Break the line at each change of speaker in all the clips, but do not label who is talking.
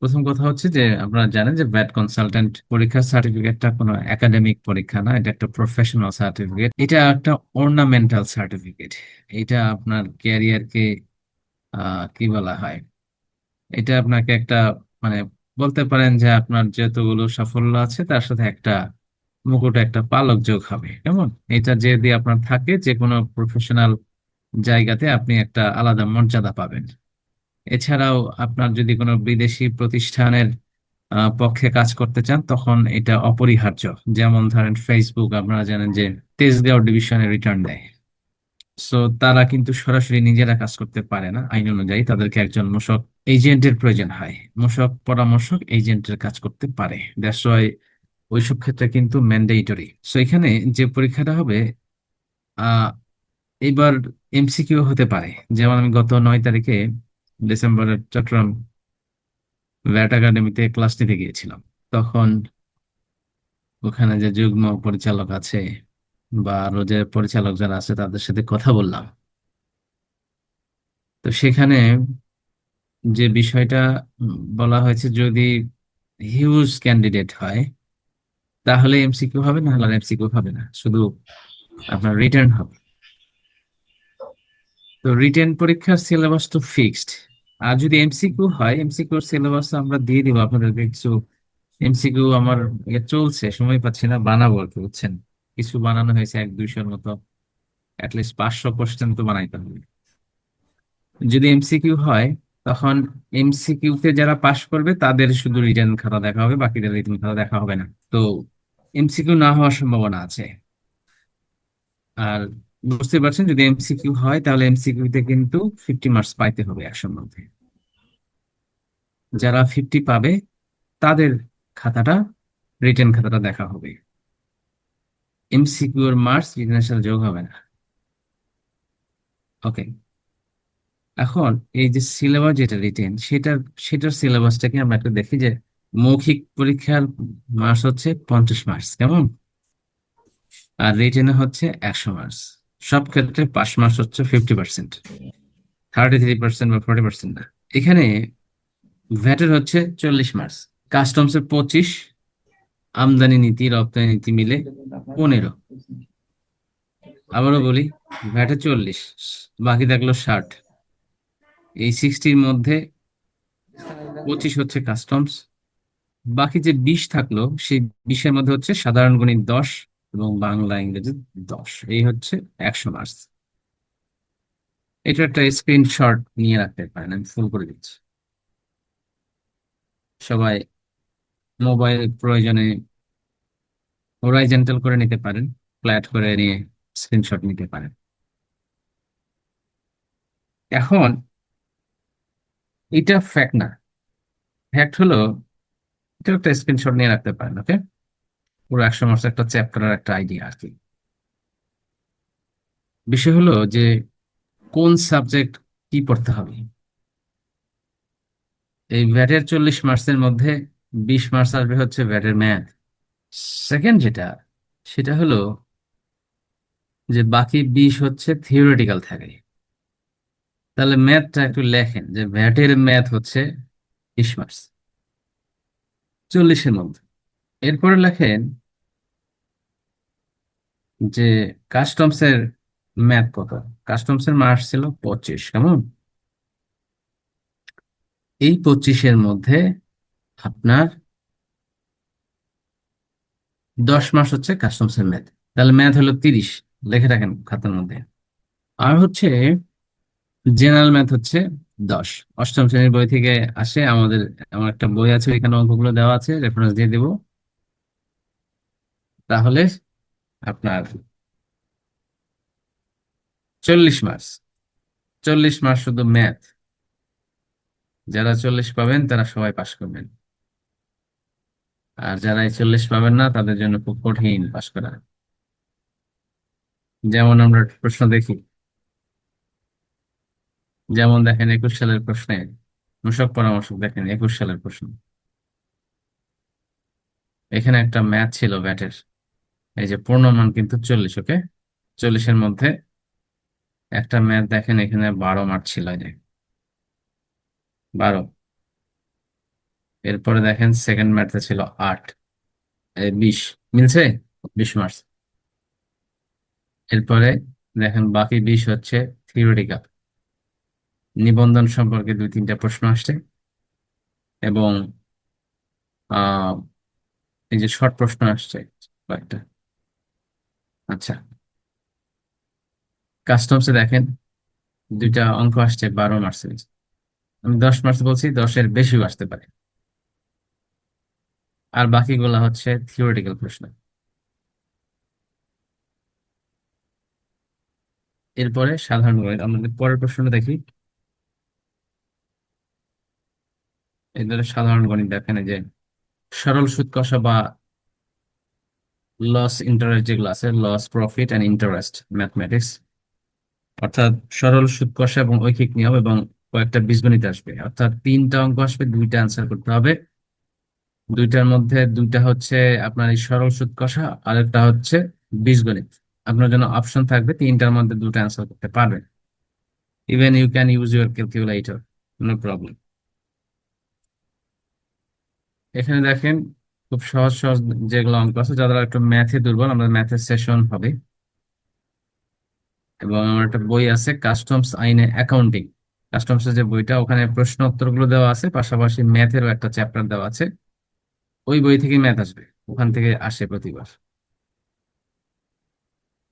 প্রথম কথা হচ্ছে যে আপনারা জানেন যে ভ্যাট কনসালটেন্ট পরীক্ষার সার্টিফিকেটটা কোনো একাডেমিক পরীক্ষা না, এটা একটা প্রফেশনাল সার্টিফিকেট। এটা একটা অর্নামেন্টাল সার্টিফিকেট। এটা আপনার ক্যারিয়ারকে কি বলা হয়, এটা আপনাকে একটা মানে বলতে পারেন যে আপনার যতগুলো সাফল্য আছে তার সাথে একটা মুকুট, একটা পালক যোগ হবে, কেমন? এটা যদি আপনার থাকে যে কোনো প্রফেশনাল জায়গাতে আপনি একটা আলাদা মর্যাদা পাবেন। এছাড়াও আপনার যদি কোনো বিদেশি প্রতিষ্ঠানের পক্ষে কাজ করতে চান তখন এটা অপরিহার্য। যেমন ধরেন ফেসবুক, আপনারা জানেন যে তেজগাঁও ডিভিশনে রিটার্ন দেয়। সো তারা কিন্তু সরাসরি নিজেরা কাজ করতে পারে না, আইন অনুযায়ী তাদেরকে একজন মূসক এজেন্টের প্রয়োজন হয়। মূসক পরামর্শক এজেন্টের কাজ করতে পারে, দ্যাটস ওয়াই ওইসব ক্ষেত্রে কিন্তু ম্যান্ডেটরি। সো এখানে যে পরীক্ষাটা হবে, আহ এবার এমসিকিউ হতে পারে। যেমন আমি গত 9 তারিখে ডিসেম্বরের চট্টগ্রাম ভ্যাট একাডেমিতে ক্লাস নিতে গিয়েছিলাম। তখন ওখানে যে যুগ্ম পরিচালক আছে বা আরো যে পরিচালক যারা আছে তাদের সাথে কথা বললাম। তো সেখানে যে বিষয়টা বলা হয়েছে, যদি হিউজ ক্যান্ডিডেট হয় তাহলে এমসিকিউ হবে, না হলে এমসিকিউ হবে না, শুধু আপনার রিটার্ন হবে। তো রিটেন পরীক্ষার সিলেবাস তো ফিক্সড। আর যদি এমসিকিউ হয়, এমসিকিউর সিলেবাস আমরা দিয়ে দিব আপনাদেরকে। কিছু এমসিকিউ আমার চলছে, সময় পাচ্ছি না, বানাবো আর কি, বুঝছেন? কিছু বানানো হয়েছে 100-200-র মতো। অ্যাটলিস্ট 500 কোশ্চেন তো বানাইতে হবে। যদি এমসিকিউ হয় তখন এমসিকিউ তে যারা পাশ করবে তাদের শুধু রিটেন খাতা দেখা হবে, বাকিদের রিটেন খাতা দেখা হবে না। তো এমসিকিউ না হওয়ার সম্ভাবনা আছে। আর বুঝতে পারছেন, যদি এমসিকিউ হয় তাহলে এমসিকিউ তে কিন্তু 50 মার্কস পাইতে হবে 100-র মধ্যে। যারা 50 পাবে তাদের খাতাটা, রিটেন খাতাটা দেখা হবে। এমসিকিউ এর মার্কস রিটেনের সাথে যোগ হবে না। ওকে। এখন এই যে সিলেবাস যেটা রিটেন, সেটার সিলেবাসটাকে আমরা একটু দেখি। যে মৌখিক পরীক্ষার মার্কস হচ্ছে 50 মার্কস, কেমন? আর রিটেনে হচ্ছে 100 মার্কস। সব ক্ষেত্রে পাস মার্কস হচ্ছে 50%, 33% বা 40% না। এখানে ভ্যাটের হচ্ছে 40 মার্কস, কাস্টমসের 25, আমদানি নীতি রপ্তানি নীতি মিলে 15। আবারও বলি, ভ্যাটে 40, বাকি থাকলো 60। এই 60-র মধ্যে 25 হচ্ছে কাস্টমস, বাকি যে 20 থাকলো সেই 20-এর মধ্যে হচ্ছে সাধারণ গণিত 10 এবং বাংলা ইংরেজি 10। এই হচ্ছে 100 মার্কস। এটা একটা স্ক্রিনশট নিয়ে রাখতে পারেন, আমি ফুল করে দিচ্ছি। সবাই মোবাইল প্রয়োজনে হরাইজন্টাল করে নিতে পারেন, ফ্ল্যাট করে নিয়ে স্ক্রিনশট নিতে পারেন। এখন এটা ফ্যাক্ট না, ফ্যাক্ট হলো এটা একটা স্ক্রিনশট নিয়ে রাখতে পারেন। ওকে, পুরো 100 মার্কস একটা চ্যাপ্টারের একটা আইডিয়া আর কি। বিষয় হলো যে কোন সাবজেক্ট কি পড়তে হবে। এই ভ্যাটের 40 মার্কসের মধ্যে 20 মার্কস আসবে হচ্ছে ভ্যাটের ম্যাথ। সেকেন্ড যেটা, সেটা হলো যে বাকি 20 হচ্ছে থিওরিটিক্যাল থাকে। তাহলে ম্যাথটা একটু লেখেন যে ভ্যাটের ম্যাথ হচ্ছে 20 মার্কস 40-এর মধ্যে। এরপরে লেখেন যে কাস্টমসের ম্যাথ কত। কাস্টমসের মার্কস ছিল 25, কেমন? এই 25-এর মধ্যে আপনার 10 মার্কস হচ্ছে কাস্টমসের ম্যাথ। তাহলে ম্যাথ হলো 30, লিখে রাখেন খাতার মধ্যে। আর হচ্ছে জেনারেল ম্যাথ হচ্ছে 10। অষ্টম শ্রেণীর বই থেকে আসে আমাদের। আমার একটা বই আছে, এখানে অঙ্কগুলো দেওয়া আছে, রেফারেন্স দিয়ে দেবো। তাহলে আপনার 40 মার্কস, 40 মার্কস শুধু ম্যাথ। যারা 40 পাবেন তারা সবাই পাস করবেন। আর যারা এই 40 পাবেন না তাদের জন্য খুব কঠিন পাস করা। যেমন আমরা একটা প্রশ্ন দেখি, যেমন দেখেন 21 সালের প্রশ্নে, মূসক পরামর্শক, দেখেন 21 সালের প্রশ্ন। এখানে একটা ম্যাথ ছিল ব্যাটের। এই যে পূর্ণমান কিন্তু 40, ওকে? 40-এর মধ্যে একটা ম্যাথ দেখেন, এখানে 12 মার্ক ছিল, এই যে 12। এরপরে দেখেন সেকেন্ড ম্যাথে ছিল 8, 20, মিলছে? 20 মার্কস। এরপরে দেখেন বাকি 20 হচ্ছে থিওরিটিক্যাল, নিবন্ধন সম্পর্কে 2-3টা প্রশ্ন আসছে, এবং আহ এই যে শর্ট প্রশ্ন আসছে কয়েকটা। আচ্ছা, কাস্টমসে দেখেন 2টা অঙ্ক আসছে 12 মার্কসের। আমি 10 মার্কস বলছি, 10-এর বেশিও আসতে পারে। আর বাকিগুলা হচ্ছে থিওরিটিক্যাল প্রশ্ন। এরপরে সাধারণ গণিত, আমাদের পরের প্রশ্নটা দেখি। এদের সাধারণ গণিত দেখেন, এই যে সরল সুদ কষা বা লস ইন্টারেস্ট, যেগুলো আছে loss profit and interest mathematics, অর্থাৎ সরল সুদ কষা এবং ঐকিক নিয়ম, এবং কয়েকটা বীজগণিত আসবে, অর্থাৎ 3টা অঙ্ক আসবে, 2টা আনসার করতে হবে। 2টার মধ্যে 2টা হচ্ছে আপনার এই সরল সুদ কষা, আর একটা হচ্ছে বীজগণিত। আপনার জন্য অপশন থাকবে, 3টার মধ্যে 2টা আনসার করতে পারবেন। Even you can use your calculator, no problem. এখানে দেখেন খুব সহজ সহজ যেগুলো অঙ্ক আছে, যারা একটু ম্যাথে দুর্বল, আমাদের ম্যাথের সেশন হবে। এবং আমার একটা বই আছে কাস্টমস আইনে অ্যাকাউন্টিং, কাস্টমস যে বইটা, ওখানে প্রশ্ন উত্তরগুলো দেওয়া আছে, পাশাপাশি ম্যাথেরও একটা চ্যাপ্টার দেওয়া আছে। ওই বই থেকে ম্যাথ আসবে, ওখান থেকে আসে প্রতিবার।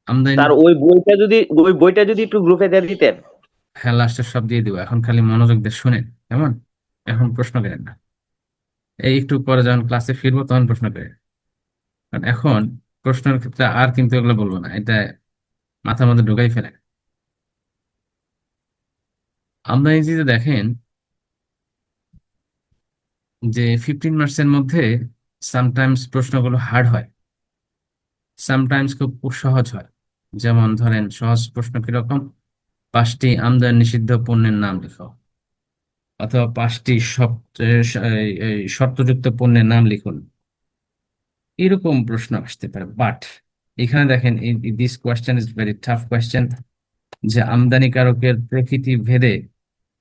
আমদানি।
স্যার ওই বইটা যদি একটু গ্রুপে দিয়ে দিতেন।
হ্যাঁ, লাস্টে সব দিয়ে দিব, এখন খালি মনোযোগ দিয়ে শুনেন কেমন। এখন প্রশ্ন করেন না, এই একটু পরে যখন ক্লাসে ফিরবো তখন প্রশ্ন করেন। কারণ এখন প্রশ্নের ক্ষেত্রে আর কিন্তু এগুলো বলবো না, এটা মাথার মধ্যে ঢুকাই ফেলে। আমদানিতে দেখেন যে 15 মার্কসের মধ্যে সামটাইমস প্রশ্নগুলো হার্ড হয়, সামটাইমস খুব সহজ হয়। যেমন ধরেন সহজ প্রশ্ন কিরকম, 5টি আমদানি নিষিদ্ধ পণ্যের নাম লিখো, অথবা 5টি এই শর্তযুক্ত পণ্যের নাম লিখুন, এরকম প্রশ্ন আসতে পারে। বাট এখানে দেখেন, this question is very tough question, যে আমদানিকারকের প্রকৃতি ভেদে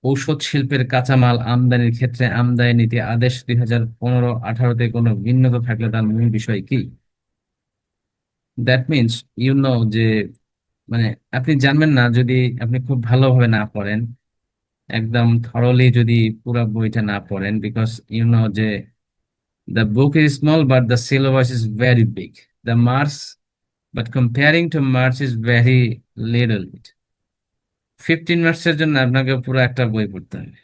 ঔষধ শিল্পের কাঁচামাল আমদানির ক্ষেত্রে আমদানি নীতি আদেশ 2015-18-তে কোনো ভিন্নতা থাকলে তার মূল বিষয় কি। দ্যাট মিনস যে মানে আপনি জানবেন না যদি আপনি খুব ভালোভাবে না পড়েন, একদম থরলি যদি পুরো বইটা না পড়েন, বিকজ যে the book is small but the syllabus is very big, the marks, but comparing to marks is very little bit। 15 মার্কসের জন্য আপনাকে পুরো একটা বই পড়তে হবে,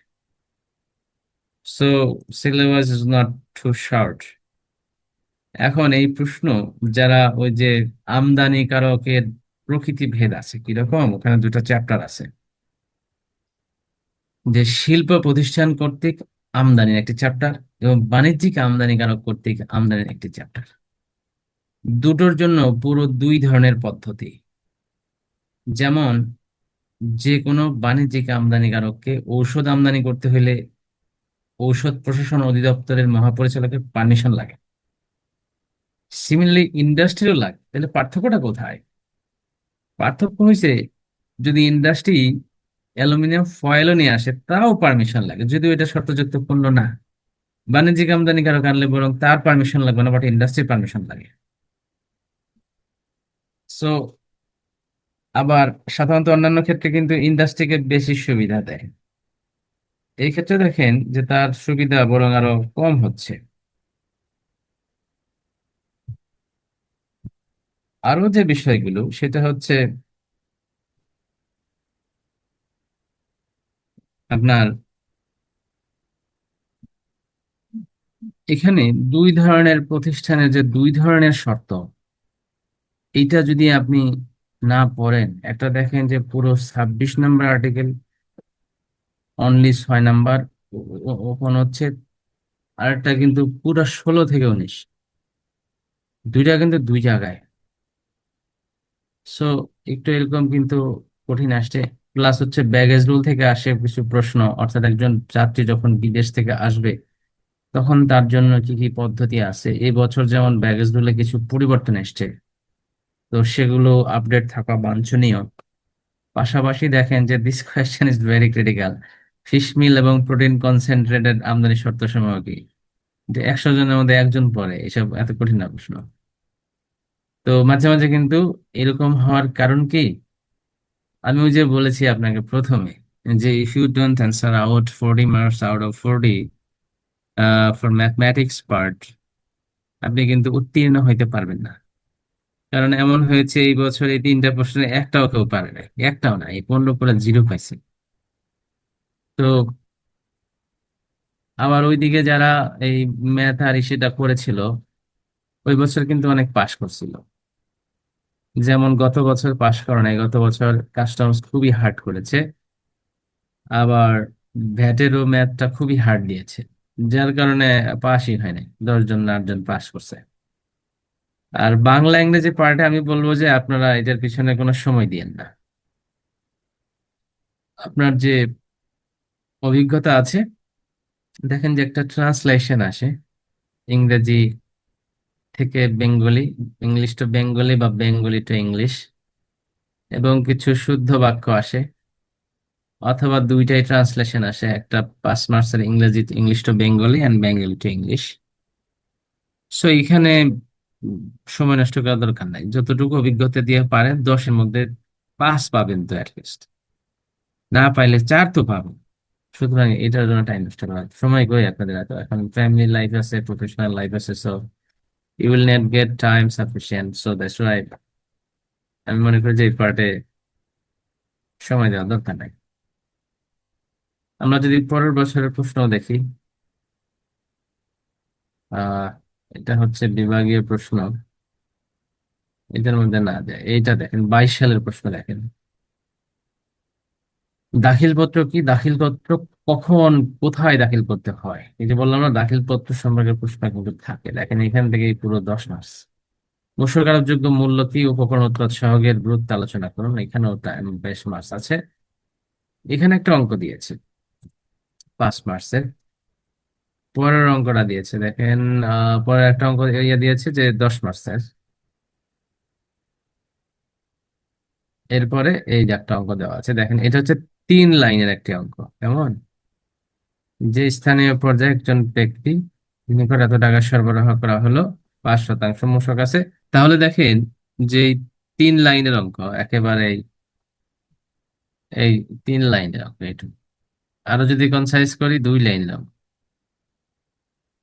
so syllabus is not too short. এখন এই প্রশ্ন, যারা ওই যে আমদানিকারকের প্রকৃতি ভেদ আছে কিরকম, ওখানে 2টা চ্যাপ্টার আছে, যে শিল্প প্রতিষ্ঠান কর্তৃক আমদানির একটি চ্যাপ্টার, এবং বাণিজ্যিক আমদানিকারক কর্তৃক আমদানির একটি চ্যাপ্টার। দুটোর জন্য পুরো 2 ধরনের পদ্ধতি। যেমন যে কোনো বাণিজ্যিক আমদানিকারককে ঔষধ আমদানি করতে হলে ঔষধ প্রশাসন অধিদপ্তরের মহাপরিচালকের পারমিশন লাগে, সিমিলারলি ইন্ডাস্ট্রিও লাগে। তাহলে পার্থক্যটা কোথায়? পার্থক্য হয়েছে, যদি ইন্ডাস্ট্রি অ্যালুমিনিয়াম ফয়েলও নিয়ে আসে তাও পারমিশন লাগে, যদিও এটা শর্তযুক্ত পণ্য না। বাণিজ্যিক আমদানিকারক আনলে বরং তার পারমিশন লাগবে না, বাট ইন্ডাস্ট্রির পারমিশন লাগে। সো আবার সাধারণত অন্যান্য ক্ষেত্রে কিন্তু ইন্ডাস্ট্রিকে বেশি সুবিধা দেয়, এই ক্ষেত্রে দেখেন যে তার সুবিধা বরং আরো কম হচ্ছে। আরো যে বিষয়গুলো, সেটা হচ্ছে আপনার এখানে 2 ধরনের প্রতিষ্ঠানের যে 2 ধরনের শর্ত, এইটা যদি আপনি না পড়েন, একটা দেখেন যে পুরো 26 নম্বর আর্টিকেল, অনলি 6 নাম্বার ওপেন হচ্ছে, আর একটা কিন্তু পুরো 16 থেকে 19, দুইটা কিন্তু 2 জায়গায়। সো একটু এরকম কিন্তু কঠিন আসছে। প্লাস হচ্ছে ব্যাগেজ রুল থেকে আসে কিছু প্রশ্ন, অর্থাৎ একজন যাত্রী যখন বিদেশ থেকে আসবে তখন তার জন্য কি কি পদ্ধতি আছে। এই বছর যেমন ব্যাগেজ রুলে কিছু পরিবর্তন এসছে, তো সেগুলো আপডেট থাকা বাঞ্ছনীয়। পাশাপাশি দেখেন যে this question is very critical, fish meal এবং প্রোটিন কনসেন্ট্রেটেড আমদানি শর্ত সমূহ কি। যে 100 জনের মধ্যে একজন পড়ে, এসব এত কঠিন না প্রশ্ন। তো মাঝে মাঝে কিন্তু এরকম হওয়ার কারণ কি, আমি ওই যে বলেছি আপনাকে প্রথমে, যে if you don't answer out 40 marks out of 40 for mathematics part, আপনি কিন্তু উত্তীর্ণ হইতে পারবেন না। কারণ এমন হয়েছে এই বছর এই 3টা প্রশ্নে একটাও কেউ পারে না, একটাও না, এই 15 পুরো জিরো পাইছে। তো আবার ওইদিকে যারা এই ম্যাথ আর সেটা করেছিল, ওই বছর কিন্তু অনেক পাশ করছিল। যেমন গত বছর পাশ করে নাই, গত বছর কাস্টমস খুবই হার্ড করেছে। আবার ভ্যাটেরও ম্যাথটা খুবই হার্ড দিয়েছে, যার কারণে পাসই হয় নাই, 10 জন না 8 জন পাস করছে। আর বাংলা ইংরেজি পার্টে আমি বলবো যে আপনারা এটার পিছনে কোনো সময় দিয়েন না। আপনার যে অভিজ্ঞতা আছে, দেখেন যে একটা ট্রান্সলেশন আসে ইংরেজি থেকে বেঙ্গলি, ইংলিশ টু বেঙ্গলি বা বেঙ্গলি টু ইংলিশ, এবং কিছু শুদ্ধ বাক্য আসে, অথবা দুইটাই ট্রান্সলেশন আসে, একটা 5 মার্কসের ইংরেজি English to Bengali and Bengali to English. So এখানে উম, সময় নষ্ট করার দরকার নাই, যতটুকু অভিজ্ঞতা দিয়ে পারেন 10-এর মধ্যে 5 পাবেন তো অ্যাটলিস্ট, না পাইলে 4 তো পাবেন। সুতরাং এটার জন্য টাইম নষ্ট করার সময় কই আপনাদের, এত এখন ফ্যামিলি লাইফ আছে, প্রফেশনাল লাইফ আছে, so you will not get time sufficient, so that's why আমি মনে করি যে এই পার্টে সময় দেওয়ার দরকার নাই। আমরা যদি পরের বছরের প্রশ্ন দেখি, আহ এটা হচ্ছে বিভাগীয় প্রশ্ন, এটার মধ্যে না যায়, এইটা দেখেন 22 সালের প্রশ্ন দেখেন। দাখিলপত্র কি, দাখিলপত্র কখন কোথায় দাখিল করতে হয়, এই যে বললাম না দাখিলপত্র সম্পর্কে প্রশ্ন কিন্তু থাকে, দেখেন এখান থেকে পুরো 10 মাস। বর্ষকারকযোগ্য মূল্য কি, উপকরণ উৎপাদ সহগের গুরুত্ব আলোচনা করুন, এখানেও টাইম বেশ মাস আছে। এখানে একটা অঙ্ক দিয়েছে 5 মার্কসের। পরের অঙ্কটা দিয়েছে দেখেন, পরের একটা অঙ্ক ইয়ে দিয়েছে যে 10 মার্কসের। এরপরে এই যে একটা অঙ্ক দেওয়া আছে, দেখেন এটা হচ্ছে 3 লাইনের একটি অঙ্ক। কেমন, যে স্থানীয় পর্যায়ে একজন ব্যক্তি নিকট এত টাকা সরবরাহ করা হলো, 5% মূসক আছে। তাহলে দেখেন যে এই 3 লাইনের অঙ্ক একেবারে এই 3 লাইনের অঙ্ক এইটুকু। আরো যদি কনসাইজ করি 2 লাইনের অঙ্ক,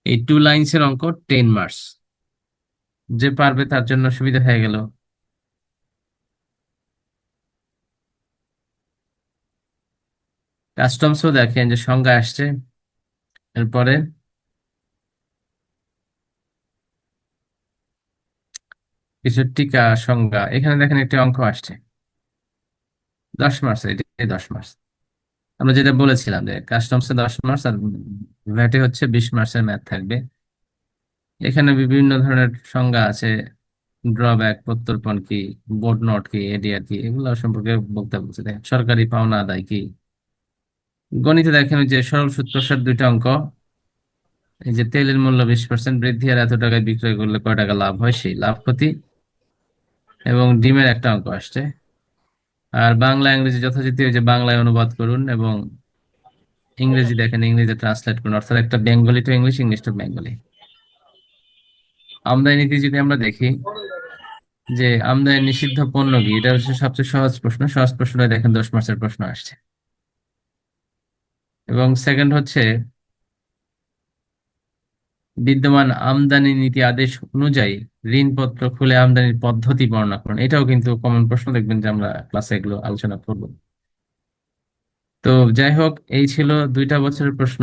এই 2 লাইনসের অঙ্ক 10 মার্কস। যে পারবে তার জন্য সুবিধা হয়ে গেল। কাস্টমসও দেখেন যে সংজ্ঞা আসছে, এরপরে কিছু টিকা সংজ্ঞা, এখানে দেখেন একটি অঙ্ক আসছে 10 মার্কস, এটি 10 মার্কস। আমরা যেটা বলেছিলাম যে কাস্টমসে 10 মার্কস আর ভ্যাটে হচ্ছে 20 মার্কসের ম্যাথ থাকবে। এখানে বিভিন্ন ধরনের সংজ্ঞা আছে, ড্রব্যাক, প্রত্যর্পণ কি, বোর্ড নোট কি, এডিআর কি, এগুলো সম্পর্কে বলতে বলছে। দেখেন সরকারি পাওনা আদায় কি। গণিতে দেখেন ওই যে সরল সূত্রসার 2টা অঙ্ক, এই যে তেলের মূল্য 20% বৃদ্ধি আর এত টাকায় বিক্রয় করলে কয় টাকা লাভ হয়, সেই লাভ ক্ষতি। এবং ডিমের একটা অঙ্ক আসছে। আর বাংলা ইংরেজি যথারীতি ওই যে বাংলায় অনুবাদ করুন, এবং ইংরেজি দেখেন ইংরেজি ট্রান্সলেট করুন, অর্থাৎ একটা Bengali to English, English to Bengali. আমদানি নীতি যদি আমরা দেখি, যে আমদানি নিষিদ্ধ পণ্য কি, এটা হচ্ছে সবচেয়ে সহজ প্রশ্ন, সহজ প্রশ্নটা দেখেন 10 মার্কসের প্রশ্ন আসছে। এবং সেকেন্ড হচ্ছে বিদ্যমান আমদানি নীতি আদেশ অনুযায়ী ঋণপত্র খুলে আমদানির পদ্ধতি বর্ণনা করুন, এটাও কিন্তু কমন প্রশ্ন, দেখবেন যে আমরা ক্লাসে এগুলো আলোচনা করব। তো যাই হোক, এই ছিল 2টা বছরের প্রশ্ন।